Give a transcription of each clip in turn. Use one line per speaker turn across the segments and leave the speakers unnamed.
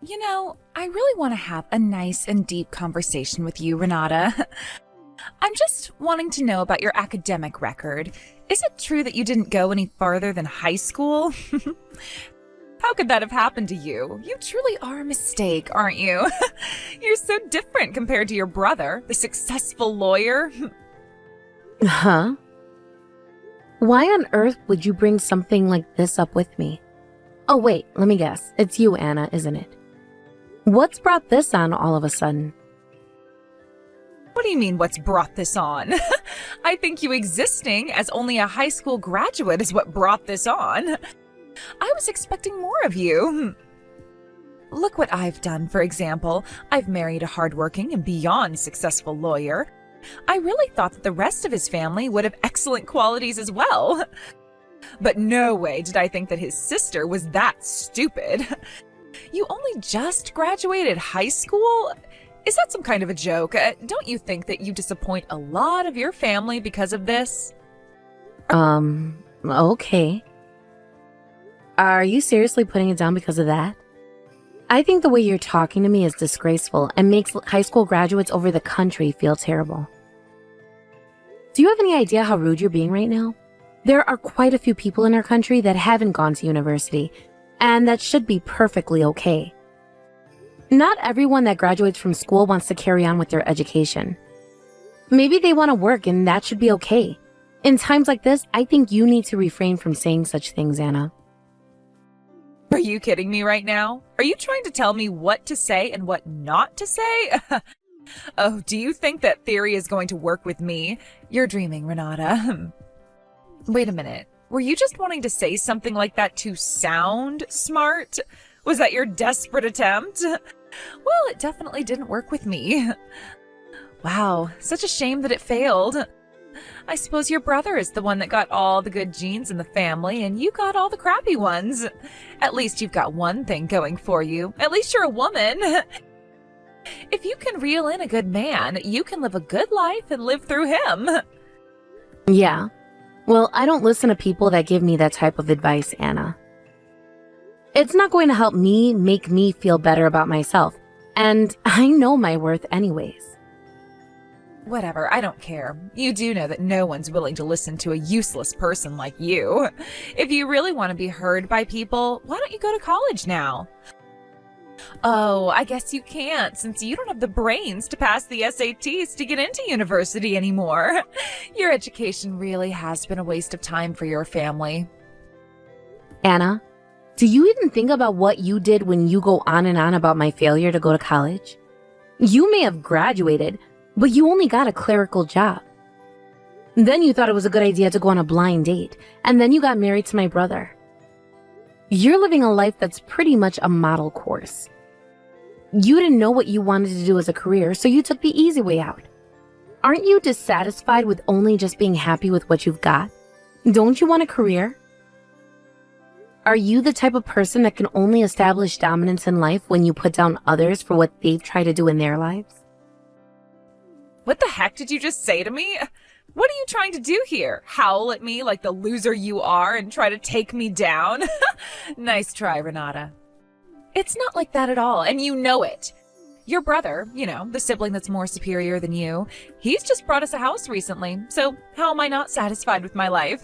I really want to have a nice and deep conversation with you, Renata. I'm just wanting to know about your academic record. Is it true that you didn't go any farther than high school? How could that have happened to you? You truly are a mistake, aren't you? You're so different compared to your brother, the successful lawyer.
Huh? Why on earth would you bring something like this up with me? Oh wait, let me guess. It's you, Anna, isn't it? What's brought this on all of a sudden?
What do you mean, what's brought this on? I think you existing as only a high school graduate is what brought this on. I was expecting more of you. Look what I've done, for example. I've married a hardworking and beyond successful lawyer. I really thought that the rest of his family would have excellent qualities as well. But no way did I think that his sister was that stupid. You only just graduated high school? Is that some kind of a joke? Don't you think that you disappoint a lot of your family because of this?
Okay. Are you seriously putting it down because of that? I think the way you're talking to me is disgraceful and makes high school graduates over the country feel terrible. Do you have any idea how rude you're being right now? There are quite a few people in our country that haven't gone to university, and that should be perfectly okay. Not everyone that graduates from school wants to carry on with their education. Maybe they want to work, and that should be okay. In times like this, I think you need to refrain from saying such things, Anna.
Are you kidding me right now? Are you trying to tell me what to say and what not to say? Oh, do you think that theory is going to work with me? You're dreaming, Renata. Wait a minute. Were you just wanting to say something like that to sound smart? Was that your desperate attempt? Well, it definitely didn't work with me. Wow, such a shame that it failed. I suppose your brother is the one that got all the good genes in the family and you got all the crappy ones. At least you've got one thing going for you. At least you're a woman. If you can reel in a good man, you can live a good life and live through him.
Yeah. Well, I don't listen to people that give me that type of advice, Anna. It's not going to help me make me feel better about myself, and I know my worth anyways.
Whatever, I don't care. You do know that no one's willing to listen to a useless person like you. If you really want to be heard by people, why don't you go to college now? Oh, I guess you can't, since you don't have the brains to pass the SATs to get into university anymore. Your education really has been a waste of time for your family.
Anna, do you even think about what you did when you go on and on about my failure to go to college? You may have graduated, but you only got a clerical job. Then you thought it was a good idea to go on a blind date, and then you got married to my brother. You're living a life that's pretty much a model course. You didn't know what you wanted to do as a career, so you took the easy way out. Aren't you dissatisfied with only just being happy with what you've got? Don't you want a career? Are you the type of person that can only establish dominance in life when you put down others for what they've tried to do in their lives?
What the heck did you just say to me? What are you trying to do here? Howl at me like the loser you are and try to take me down? Nice try, Renata. It's not like that at all, and you know it. Your brother, the sibling that's more superior than you, he's just brought us a house recently, so how am I not satisfied with my life?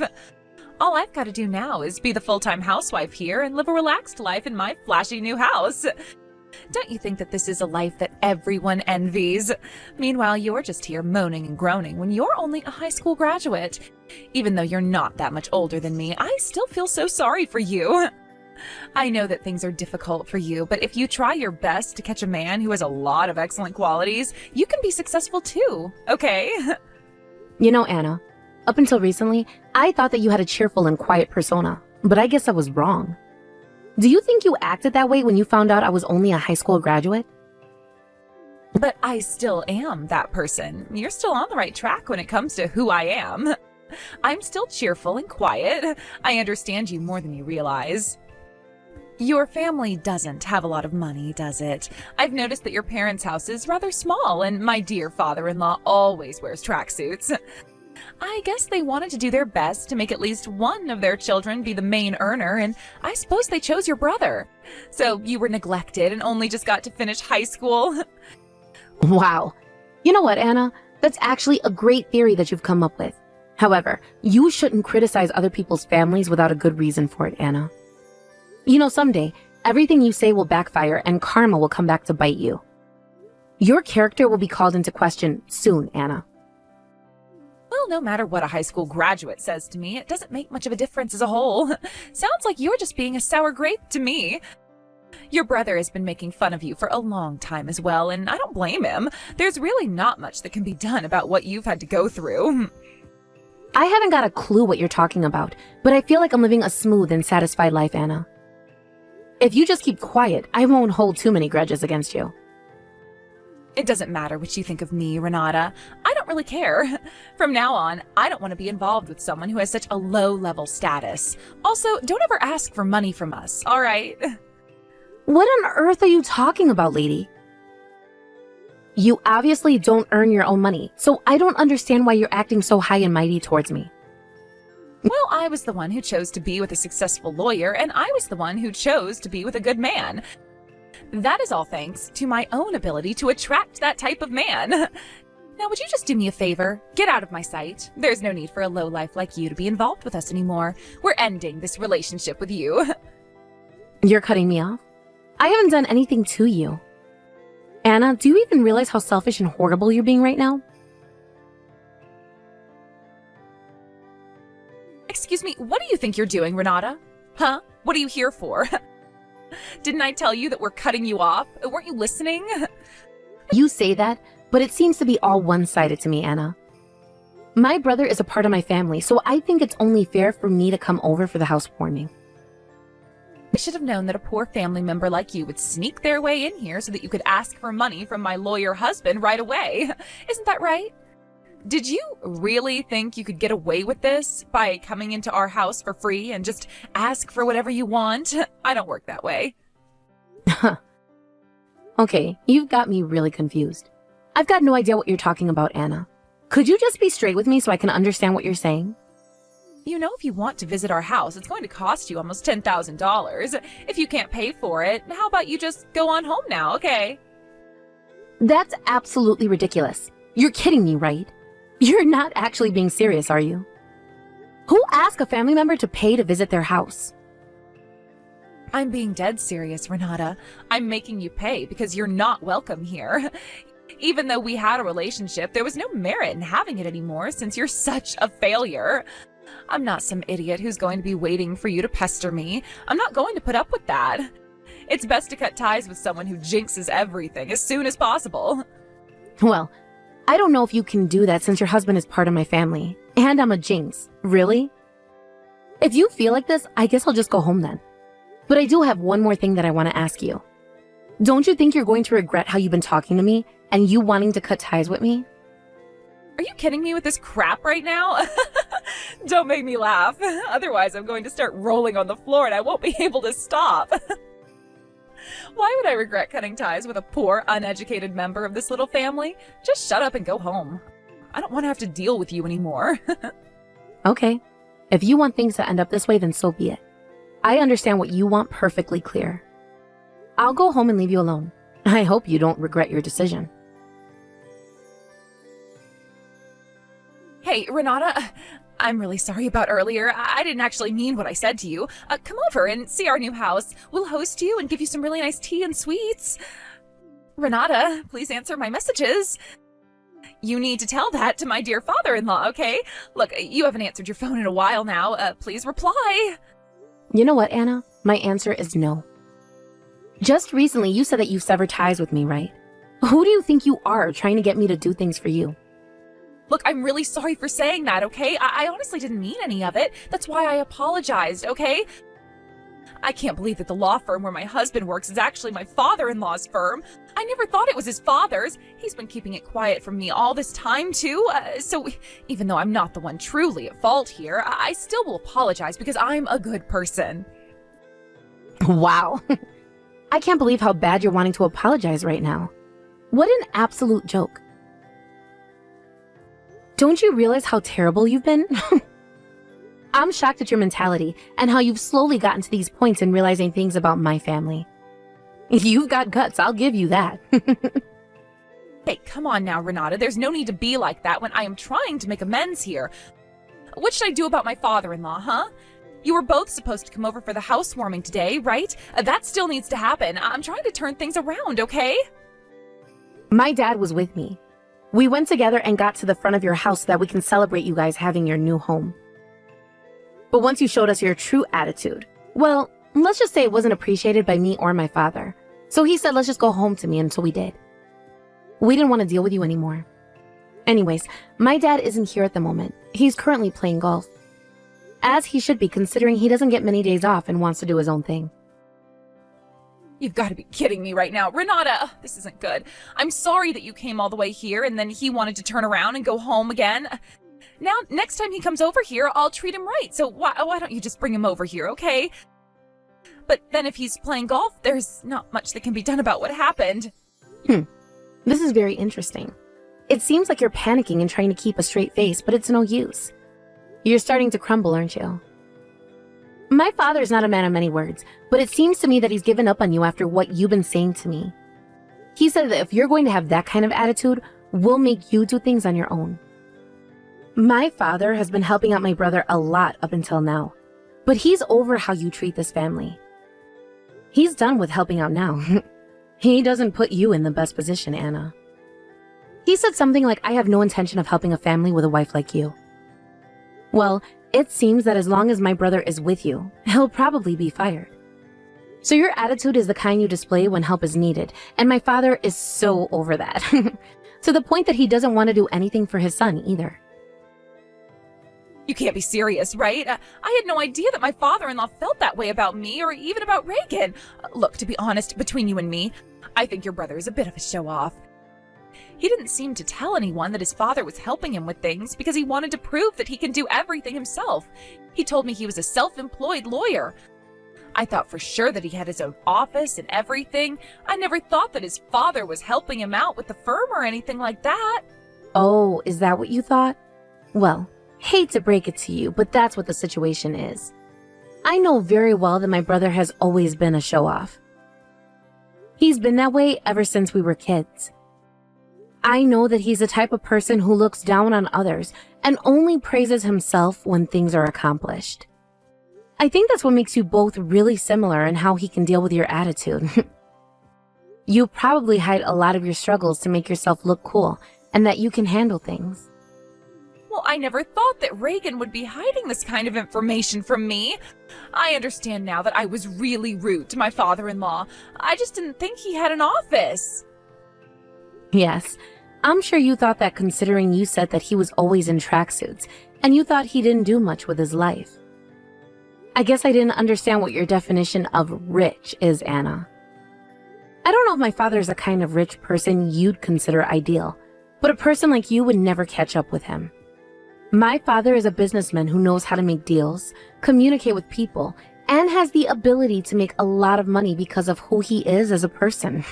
All I've got to do now is be the full-time housewife here and live a relaxed life in my flashy new house. Don't you think that this is a life that everyone envies? Meanwhile, you're just here moaning and groaning when you're only a high school graduate. Even though you're not that much older than me, I still feel so sorry for you. I know that things are difficult for you, but if you try your best to catch a man who has a lot of excellent qualities, you can be successful too, okay?
You know, Anna, up until recently, I thought that you had a cheerful and quiet persona, but I guess I was wrong. Do you think you acted that way when you found out I was only a high school graduate?
But I still am that person. You're still on the right track when it comes to who I am. I'm still cheerful and quiet. I understand you more than you realize. Your family doesn't have a lot of money, does it? I've noticed that your parents' house is rather small, and my dear father-in-law always wears tracksuits. I guess they wanted to do their best to make at least one of their children be the main earner, and I suppose they chose your brother. So you were neglected and only just got to finish high school.
Wow. You know what, Anna? That's actually a great theory that you've come up with. However, you shouldn't criticize other people's families without a good reason for it, Anna. You know, someday, everything you say will backfire and karma will come back to bite you. Your character will be called into question soon, Anna.
Well, no matter what a high school graduate says to me, it doesn't make much of a difference as a whole. Sounds like you're just being a sour grape to me. Your brother has been making fun of you for a long time as well, and I don't blame him. There's really not much that can be done about what you've had to go through.
I haven't got a clue what you're talking about, but I feel like I'm living a smooth and satisfied life, Anna. If you just keep quiet, I won't hold too many grudges against you.
It doesn't matter what you think of me, Renata. I don't really care. From now on, I don't want to be involved with someone who has such a low-level status. Also, don't ever ask for money from us, all right?
What on earth are you talking about, lady? You obviously don't earn your own money, so I don't understand why you're acting so high and mighty towards me.
Well, I was the one who chose to be with a successful lawyer, and I was the one who chose to be with a good man. That is all thanks to my own ability to attract that type of man. Now, would you just do me a favor? Get out of my sight. There's no need for a lowlife like you to be involved with us anymore. We're ending this relationship with you.
You're cutting me off? I haven't done anything to you. Anna, do you even realize how selfish and horrible you're being right now?
Excuse me, what do you think you're doing, Renata? Huh? What are you here for? Didn't I tell you that we're cutting you off? Weren't you listening?
You say that, but it seems to be all one-sided to me, Anna. My brother is a part of my family, so I think it's only fair for me to come over for the housewarming.
I should have known that a poor family member like you would sneak their way in here so that you could ask for money from my lawyer husband right away. Isn't that right? Did you really think you could get away with this by coming into our house for free and just ask for whatever you want? I don't work that way.
Okay, you've got me really confused. I've got no idea what you're talking about, Anna. Could you just be straight with me so I can understand what you're saying?
You know, if you want to visit our house, it's going to cost you almost $10,000. If you can't pay for it, how about you just go on home now, okay?
That's absolutely ridiculous. You're kidding me, right? You're not actually being serious, are you? Who asked a family member to pay to visit their house?
I'm being dead serious, Renata. I'm making you pay because you're not welcome here. Even though we had a relationship, there was no merit in having it anymore since you're such a failure. I'm not some idiot who's going to be waiting for you to pester me. I'm not going to put up with that. It's best to cut ties with someone who jinxes everything as soon as possible.
Well, I don't know if you can do that since your husband is part of my family. And I'm a jinx. Really? If you feel like this, I guess I'll just go home then. But I do have one more thing that I want to ask you. Don't you think you're going to regret how you've been talking to me and you wanting to cut ties with me?
Are you kidding me with this crap right now? Don't make me laugh. Otherwise, I'm going to start rolling on the floor and I won't be able to stop. Why would I regret cutting ties with a poor, uneducated member of this little family? Just shut up and go home. I don't want to have to deal with you anymore.
Okay. If you want things to end up this way, then so be it. I understand what you want perfectly clear. I'll go home and leave you alone. I hope you don't regret your decision.
Hey, Renata, I'm really sorry about earlier. I didn't actually mean what I said to you. Come over and see our new house. We'll host you and give you some really nice tea and sweets. Renata, please answer my messages. You need to tell that to my dear father-in-law, okay? Look, you haven't answered your phone in a while now. Please reply.
You know what, Anna? My answer is no. Just recently, you said that you severed ties with me, right? Who do you think you are trying to get me to do things for you?
Look, I'm really sorry for saying that, okay? I honestly didn't mean any of it. That's why I apologized, okay? I can't believe that the law firm where my husband works is actually my father-in-law's firm. I never thought it was his father's. He's been keeping it quiet from me all this time, too. So even though I'm not the one truly at fault here, I still will apologize because I'm a good person.
Wow. I can't believe how bad you're wanting to apologize right now. What an absolute joke. Don't you realize how terrible you've been? I'm shocked at your mentality and how you've slowly gotten to these points in realizing things about my family. You've got guts, I'll give you that.
Hey, come on now, Renata. There's no need to be like that when I am trying to make amends here. What should I do about my father-in-law, huh? You were both supposed to come over for the housewarming today, right? That still needs to happen. I'm trying to turn things around, okay?
My dad was with me. We went together and got to the front of your house so that we can celebrate you guys having your new home. But once you showed us your true attitude, well, let's just say it wasn't appreciated by me or my father. So he said, let's just go home to me until we did. We didn't want to deal with you anymore. Anyways, my dad isn't here at the moment. He's currently playing golf. As he should be, considering he doesn't get many days off and wants to do his own thing.
You've got to be kidding me right now. Renata, this isn't good. I'm sorry that you came all the way here and then he wanted to turn around and go home again. Now, next time he comes over here, I'll treat him right. So why don't you just bring him over here, okay? But then if he's playing golf, there's not much that can be done about what happened.
This is very interesting. It seems like you're panicking and trying to keep a straight face, but it's no use. You're starting to crumble, aren't you? My father's not a man of many words, but it seems to me that he's given up on you after what you've been saying to me. He said that if you're going to have that kind of attitude, we'll make you do things on your own. My father has been helping out my brother a lot up until now, but he's over how you treat this family. He's done with helping out now. He doesn't put you in the best position, Anna. He said something like, I have no intention of helping a family with a wife like you. Well, it seems that as long as my brother is with you, he'll probably be fired. So your attitude is the kind you display when help is needed, and my father is so over that. To the point that he doesn't want to do anything for his son either.
You can't be serious, right? I had no idea that my father-in-law felt that way about me or even about Reagan. Look, to be honest, between you and me, I think your brother is a bit of a show-off. He didn't seem to tell anyone that his father was helping him with things because he wanted to prove that he can do everything himself. He told me he was a self-employed lawyer. I thought for sure that he had his own office and everything. I never thought that his father was helping him out with the firm or anything like that.
Oh, is that what you thought? Well, hate to break it to you, but that's what the situation is. I know very well that my brother has always been a show-off. He's been that way ever since we were kids. I know that he's the type of person who looks down on others and only praises himself when things are accomplished. I think that's what makes you both really similar in how he can deal with your attitude. You probably hide a lot of your struggles to make yourself look cool and that you can handle things.
Well, I never thought that Reagan would be hiding this kind of information from me. I understand now that I was really rude to my father-in-law. I just didn't think he had an office.
Yes, I'm sure you thought that considering you said that he was always in tracksuits, and you thought he didn't do much with his life. I guess I didn't understand what your definition of rich is, Anna. I don't know if my father is the kind of rich person you'd consider ideal, but a person like you would never catch up with him. My father is a businessman who knows how to make deals, communicate with people, and has the ability to make a lot of money because of who he is as a person.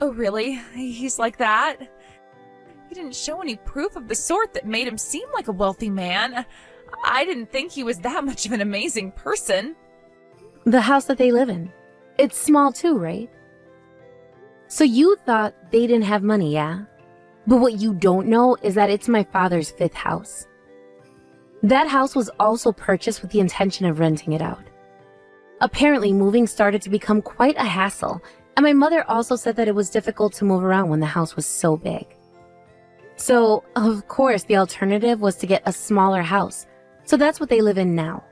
Oh, really? He's like that? He didn't show any proof of the sort that made him seem like a wealthy man. I didn't think he was that much of an amazing person.
The house that they live in. It's small too, right? So you thought they didn't have money, yeah? But what you don't know is that it's my father's 5th house. That house was also purchased with the intention of renting it out. Apparently, moving started to become quite a hassle, and my mother also said that it was difficult to move around when the house was so big. So, of course, the alternative was to get a smaller house, so that's what they live in now.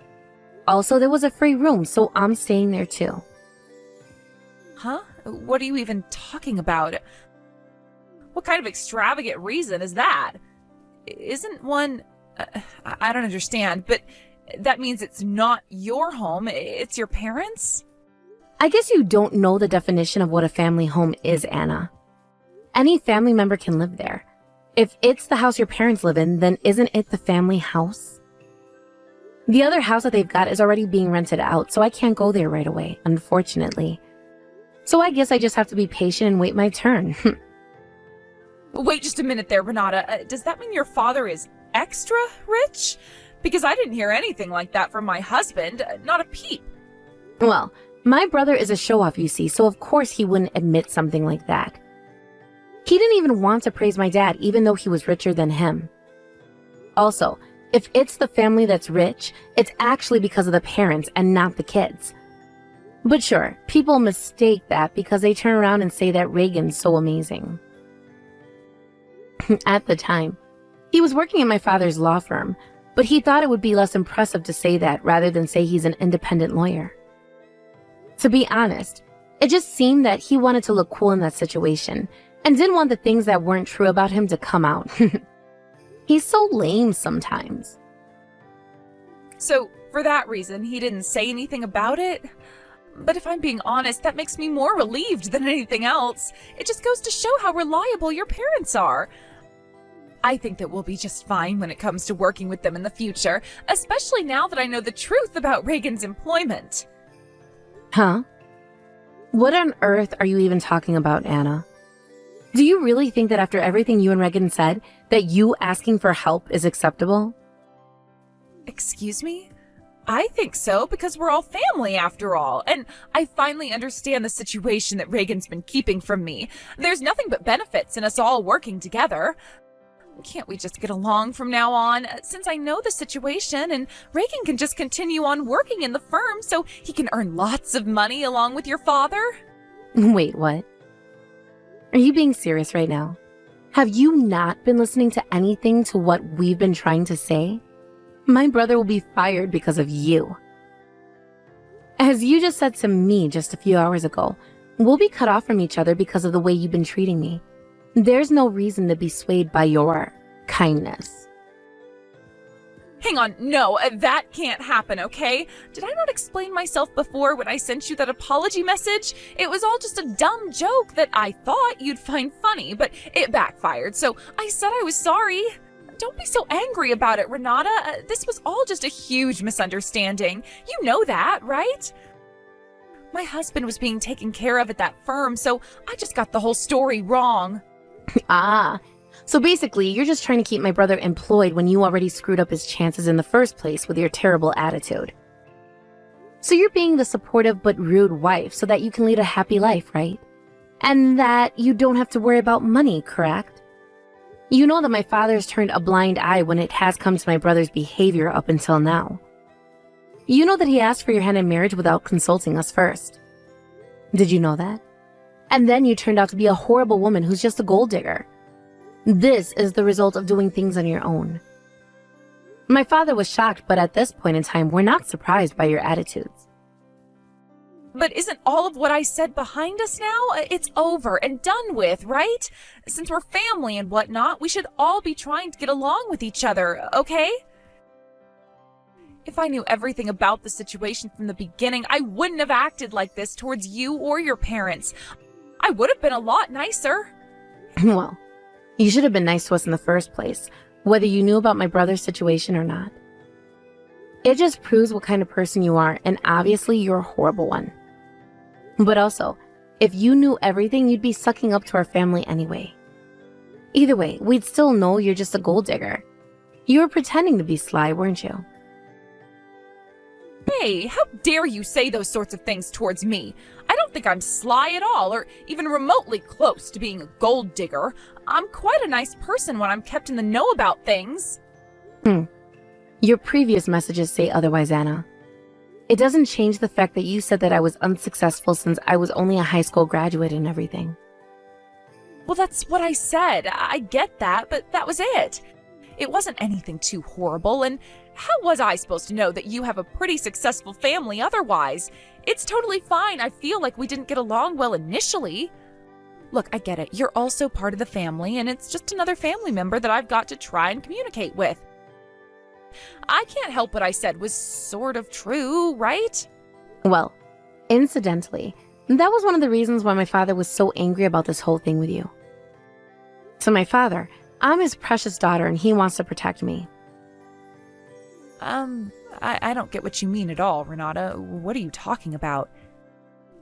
Also, there was a free room, so I'm staying there too.
Huh? What are you even talking about? What kind of extravagant reason is that? Isn't one... I don't understand, but that means it's not your home, it's your parents'?
I guess you don't know the definition of what a family home is, Anna. Any family member can live there. If it's the house your parents live in, then isn't it the family house? The other house that they've got is already being rented out, so I can't go there right away, unfortunately. So I guess I just have to be patient and wait my turn.
Wait just a minute there, Renata. Does that mean your father is extra rich? Because I didn't hear anything like that from my husband. Not a peep.
Well, my brother is a show-off, you see, so of course he wouldn't admit something like that. He didn't even want to praise my dad, even though he was richer than him. Also, if it's the family that's rich, it's actually because of the parents and not the kids. But sure, people mistake that because they turn around and say that Reagan's so amazing. At the time, he was working in my father's law firm, but he thought it would be less impressive to say that rather than say he's an independent lawyer. To be honest, it just seemed that he wanted to look cool in that situation and didn't want the things that weren't true about him to come out. He's so lame sometimes.
So, for that reason, he didn't say anything about it? But if I'm being honest, that makes me more relieved than anything else. It just goes to show how reliable your parents are. I think that we'll be just fine when it comes to working with them in the future, especially now that I know the truth about Reagan's employment.
Huh? What on earth are you even talking about, Anna? Do you really think that after everything you and Reagan said, that you asking for help is acceptable?
Excuse me? I think so, because we're all family after all, and I finally understand the situation that Reagan's been keeping from me. There's nothing but benefits in us all working together. Can't we just get along from now on, since I know the situation, and Reagan can just continue on working in the firm so he can earn lots of money along with your father?
Wait, what? Are you being serious right now? Have you not been listening to anything to what we've been trying to say? My brother will be fired because of you. As you just said to me just a few hours ago, we'll be cut off from each other because of the way you've been treating me. There's no reason to be swayed by your kindness.
Hang on, no, that can't happen, okay? Did I not explain myself before when I sent you that apology message? It was all just a dumb joke that I thought you'd find funny, but it backfired, so I said I was sorry. Don't be so angry about it, Renata. This was all just a huge misunderstanding. You know that, right? My husband was being taken care of at that firm, so I just got the whole story wrong.
Ah, so basically you're just trying to keep my brother employed when you already screwed up his chances in the first place with your terrible attitude. So you're being the supportive but rude wife so that you can lead a happy life, right? And that you don't have to worry about money, correct? You know that my father's turned a blind eye when it has come to my brother's behavior up until now. You know that he asked for your hand in marriage without consulting us first. Did you know that? And then you turned out to be a horrible woman who's just a gold digger. This is the result of doing things on your own. My father was shocked, but at this point in time, we're not surprised by your attitudes.
But isn't all of what I said behind us now? It's over and done with, right? Since we're family and whatnot, we should all be trying to get along with each other, okay? If I knew everything about the situation from the beginning, I wouldn't have acted like this towards you or your parents. I would have been a lot nicer.
Well, you should have been nice to us in the first place, whether you knew about my brother's situation or not. It just proves what kind of person you are, and obviously you're a horrible one. But also, if you knew everything, you'd be sucking up to our family anyway. Either way, we'd still know you're just a gold digger. You were pretending to be sly, weren't you?
Hey, how dare you say those sorts of things towards me? I don't think I'm sly at all, or even remotely close to being a gold digger. I'm quite a nice person when I'm kept in the know about things.
Your previous messages say otherwise, Anna. It doesn't change the fact that you said that I was unsuccessful since I was only a high school graduate and everything.
Well, that's what I said. I get that, but that was it. It wasn't anything too horrible, and how was I supposed to know that you have a pretty successful family otherwise? It's totally fine. I feel like we didn't get along well initially. Look, I get it. You're also part of the family, and it's just another family member that I've got to try and communicate with. I can't help what I said was sort of true, right?
Well, incidentally, that was one of the reasons why my father was so angry about this whole thing with you. To my father, I'm his precious daughter and he wants to protect me.
I don't get what you mean at all, Renata. What are you talking about?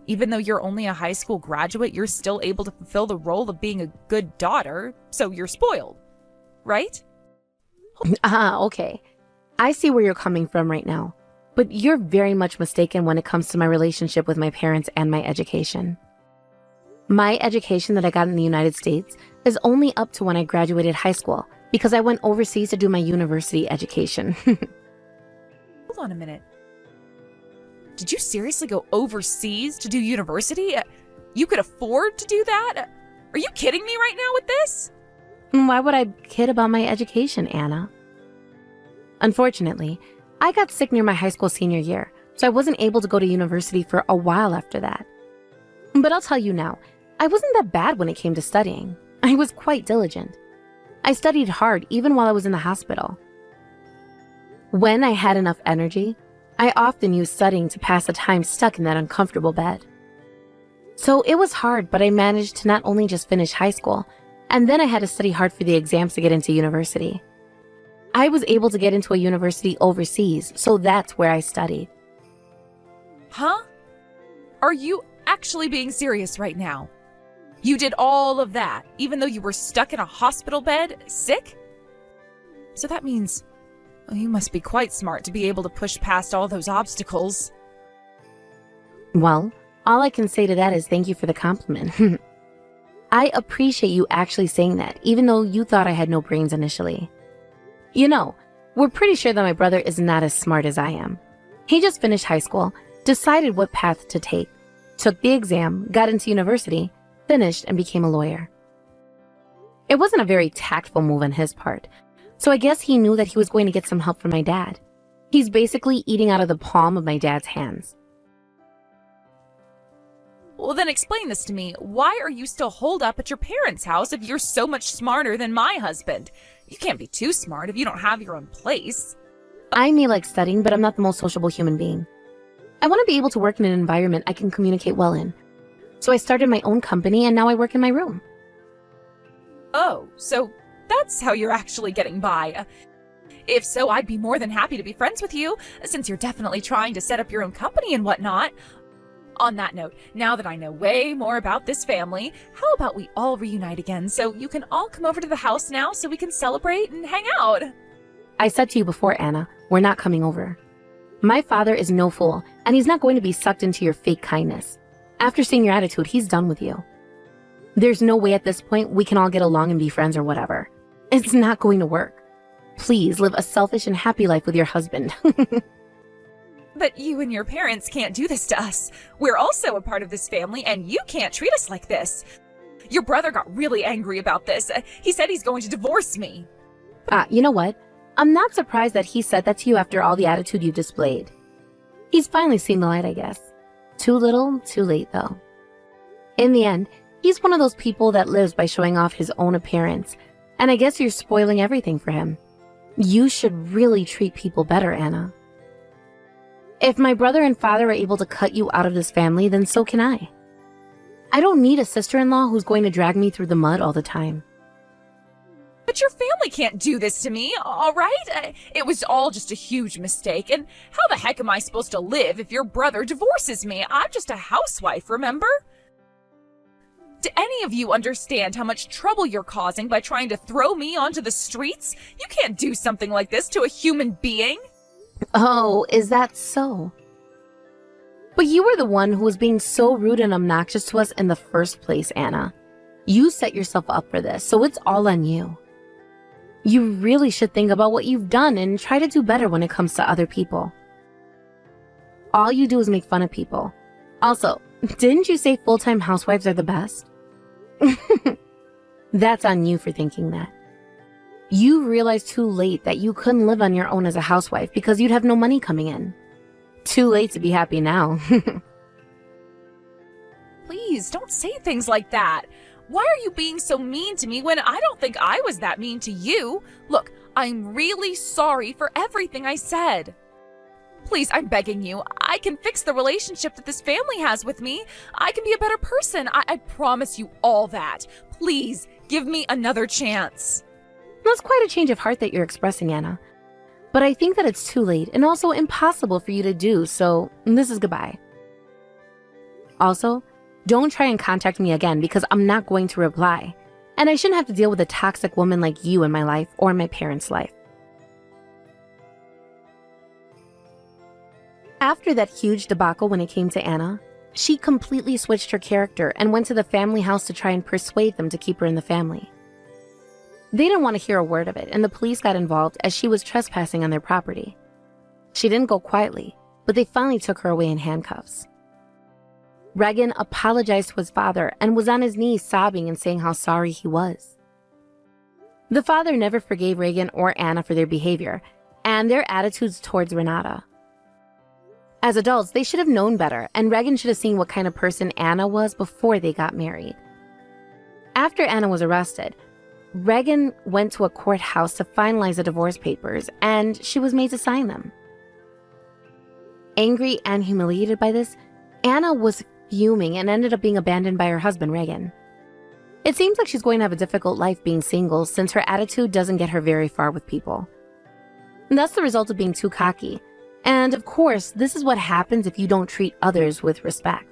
Even though you're only a high school graduate, you're still able to fulfill the role of being a good daughter, so you're spoiled, right?
Okay. I see where you're coming from right now, but you're very much mistaken when it comes to my relationship with my parents and my education. My education that I got in the United States is only up to when I graduated high school because I went overseas to do my university education.
Hold on a minute. Did you seriously go overseas to do university? You could afford to do that? Are you kidding me right now with this?
Why would I kid about my education, Anna? Unfortunately, I got sick near my high school senior year, so I wasn't able to go to university for a while after that. But I'll tell you now, I wasn't that bad when it came to studying. I was quite diligent. I studied hard even while I was in the hospital. When I had enough energy, I often used studying to pass the time stuck in that uncomfortable bed. So it was hard, but I managed to not only just finish high school, and then I had to study hard for the exams to get into university. I was able to get into a university overseas, so that's where I studied.
Huh? Are you actually being serious right now? You did all of that, even though you were stuck in a hospital bed, sick? So that means, you must be quite smart to be able to push past all those obstacles.
Well, all I can say to that is thank you for the compliment. I appreciate you actually saying that, even though you thought I had no brains initially. You know, we're pretty sure that my brother is not as smart as I am. He just finished high school, decided what path to take, took the exam, got into university, finished, and became a lawyer. It wasn't a very tactful move on his part, so I guess he knew that he was going to get some help from my dad. He's basically eating out of the palm of my dad's hands.
Well, then explain this to me. Why are you still holed up at your parents' house if you're so much smarter than my husband? You can't be too smart if you don't have your own place.
I may like studying, but I'm not the most sociable human being. I want to be able to work in an environment I can communicate well in. So I started my own company and now I work in my room.
Oh, so that's how you're actually getting by. If so, I'd be more than happy to be friends with you, since you're definitely trying to set up your own company and whatnot. On that note, now that I know way more about this family, how about we all reunite again so you can all come over to the house now so we can celebrate and hang out?
I said to you before, Anna, we're not coming over. My father is no fool, and he's not going to be sucked into your fake kindness. After seeing your attitude, he's done with you. There's no way at this point we can all get along and be friends or whatever. It's not going to work. Please live a selfish and happy life with your husband.
But you and your parents can't do this to us. We're also a part of this family, and you can't treat us like this. Your brother got really angry about this. He said he's going to divorce me.
You know what? I'm not surprised that he said that to you after all the attitude you displayed. He's finally seen the light, I guess. Too little, too late, though. In the end, he's one of those people that lives by showing off his own appearance, and I guess you're spoiling everything for him. You should really treat people better, Anna. If my brother and father are able to cut you out of this family, then so can I. I don't need a sister-in-law who's going to drag me through the mud all the time.
But your family can't do this to me, all right? It was all just a huge mistake, and how the heck am I supposed to live if your brother divorces me? I'm just a housewife, remember? Do any of you understand how much trouble you're causing by trying to throw me onto the streets? You can't do something like this to a human being.
Oh, is that so? But you were the one who was being so rude and obnoxious to us in the first place, Anna. You set yourself up for this, so it's all on you. You really should think about what you've done and try to do better when it comes to other people. All you do is make fun of people. Also, didn't you say full-time housewives are the best? That's on you for thinking that. You realized too late that you couldn't live on your own as a housewife because you'd have no money coming in. Too late to be happy now.
Please, don't say things like that. Why are you being so mean to me when I don't think I was that mean to you? Look, I'm really sorry for everything I said. Please, I'm begging you. I can fix the relationship that this family has with me. I can be a better person. I promise you all that. Please, give me another chance.
That's quite a change of heart that you're expressing, Anna. But I think that it's too late and also impossible for you to do, so this is goodbye. Also, don't try and contact me again because I'm not going to reply. And I shouldn't have to deal with a toxic woman like you in my life or in my parents' life. After that huge debacle when it came to Anna, she completely switched her character and went to the family house to try and persuade them to keep her in the family. They didn't want to hear a word of it, and the police got involved as she was trespassing on their property. She didn't go quietly, but they finally took her away in handcuffs. Regan apologized to his father and was on his knees sobbing and saying how sorry he was. The father never forgave Regan or Anna for their behavior and their attitudes towards Renata. As adults, they should have known better, and Regan should have seen what kind of person Anna was before they got married. After Anna was arrested, Regan went to a courthouse to finalize the divorce papers, and she was made to sign them. Angry and humiliated by this, Anna was fuming and ended up being abandoned by her husband, Regan. It seems like she's going to have a difficult life being single since her attitude doesn't get her very far with people. And that's the result of being too cocky. And of course, this is what happens if you don't treat others with respect.